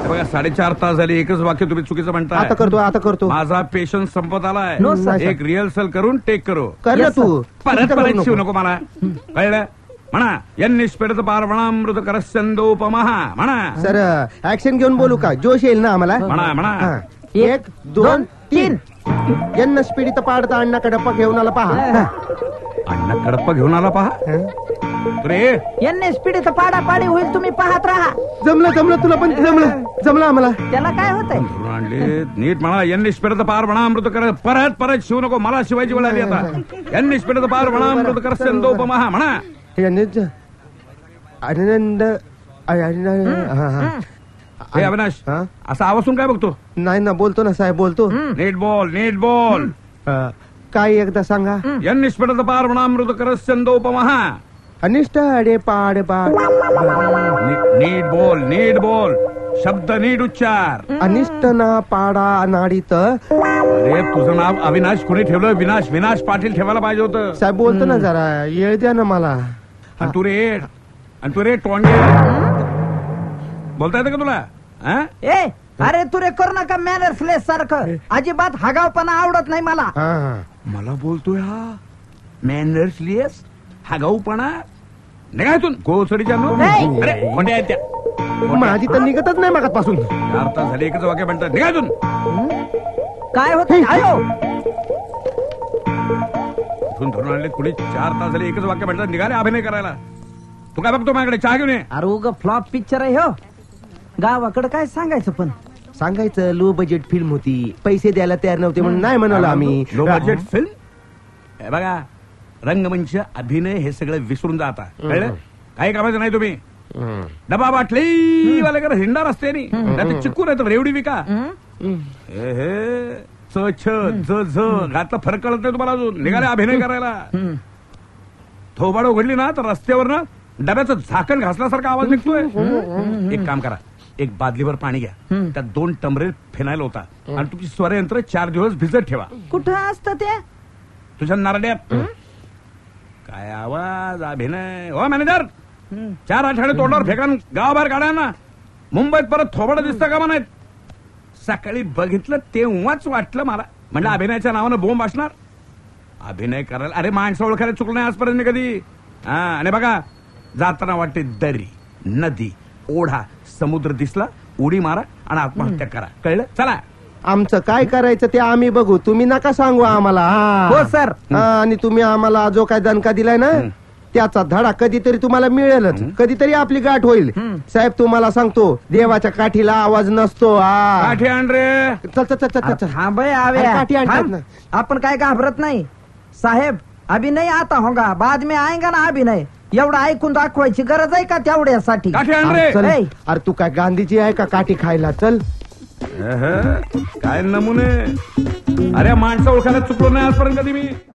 बघा 4.5 तास झाले, एकच वाक्य तुम्ही चुकीचं म्हणताय. आता करतो. माझा पेशन्स संपत आलाय. No, sir. एक रिहर्सल करून टेक करू. कर ना तू. परत शिवू नको मला. कळलं? म्हणा यन्निष्पेडत पार्वणामृत करस्यंदोपमः म्हणा. सर ऍक्शन घेऊन बोलू का? जोश येईल ना आम्हाला. म्हणा 1 2 3. यांना स्पीडित पाडता अण्णा कडप्पा घेऊन आला पहा. अण्णा कडप्पा घेऊन आला पहा. रे यांनी स्पीडीत पाडापाडी होईल, तुम्ही पाहत राहा. जमलं तुला पण जमलं आम्हाला. त्याला काय होतंय? आणले नीट म्हणा. यन्निष्पेडत पार्वणामृत कर. परत शिवू नको, मला शिवायची वेळ आली आता. यन्निष्पेडत पार्वणामृत करस्यंदोपमः म्हणा. आनंद हे अविनाश, असा आवाजून काय बघतो? नाही ना, बोलतो ना साहेब, बोलतो. नीट बोल. काय एकदा सांगा. यन्निष्पेडत पार्वणामृत करस्यंदोपमः. अनिष्ट अडे पाड पाड. नीट बोल. शब्द नीट उच्चार. अनिष्ट ना पाडा नाडीत. अरे तुझं नाव अविनाश कोणी ठेवलं? विनाश पाटील ठेवायला पाहिजे होतं. साहेब बोलतो ना जरा, येळ द्या ना मला. आणि तू रे टोंगे, बोलता येतं का तुला? अरे तू रे करू नका मॅनर्सलेस सारखं. अजिबात हगावपणा आवडत नाही मला. मला बोलतोय हा मॅनर्सलेस हगाऊपणा. निघायतून कोसडीच्या अरे कोणत्या आहेत त्या? माझी तर निघतच नाही मागापासून. 4 तास झाले एकच वाक्य म्हणतात. निघायतून. काय होत? धरून आणले कुणी. 4 तास झाले एकच वाक्य म्हणतात. निघाले अभिनय करायला. तू काय बघतो माझ्याकडे? चहा घेऊन ये. अरे उग फ्लॉप पिक्चर आहे हो. गावाकडे काय सांगायचं, पण सांगायचं लो बजेट फिल्म होती, पैसे द्यायला तयार नव्हते म्हणून नाही म्हणालो आम्ही. Low budget film. हे बघा, रंगमंच अभिनय हे सगळं विसरून जाता. कळलं? काही कामाचं नाही तुम्ही. डबा बाटली वाले हिंडा रस्त्यानी, नाही चिक्कू नाही तर रेवडी विका. घातला फरक कळत नाही तुम्हाला अजून. निघाले अभिनय करायला. थोबाड उघडली ना तर रस्त्यावर ना डब्याचं झाकण घासल्यासारखा आवाज निघतोय. एक काम करा, एक बादलीवर पाणी घ्या, त्यात 2 टमरे फिनाईल होता आणि तुमची स्वरयंत्र 4 दिवस भिजत ठेवा. कुठं असतं ते? तुझ्या नारड्यात. काय आवाज अभिनय हो मॅनेजर. 4 आठवडे तोंडावर फेकान गावाबाहेर काढा ना. मुंबईत परत थोबाड दिसतं का म्हणायत. सकाळी बघितलं तेव्हाच वाटलं मला, म्हणलं अभिनयाच्या नावानं बोंब असणार. अभिनय करायला अरे माणसं ओळखायला चुकलं नाही आजपर्यंत कधी. आणि बघा, जाताना वाटते दरी, नदी, ओढा, समुद्र दिसला उडी मारा आणि आत्महत्या करा. कळलं? चला. आमचं काय करायचं ते आम्ही बघू, तुम्ही नका सांगू आम्हाला. हो सर. आणि तुम्ही आम्हाला जो काय दणका दिलाय ना त्याचा धडा कधीतरी तुम्हाला मिळेलच. कधीतरी आपली गाठ होईल. साहेब तुम्हाला सांगतो, देवाच्या काठीला आवाज नसतो. काठी आण रे. काठी आणतात. आपण काय घाबरत नाही साहेब. अभिनय आता होगा, बाद में आएगा ना अभिनय. एवढं ऐकून दाखवायची गरज आहे का तेवढ्यासाठी? काठी आण रे. अरे तू काय गांधीजी आहे का काठी खायला? चल. काय नमुने. अरे माणसं ओळखायला चुकलो नाही आजपर्यंत कधी मी.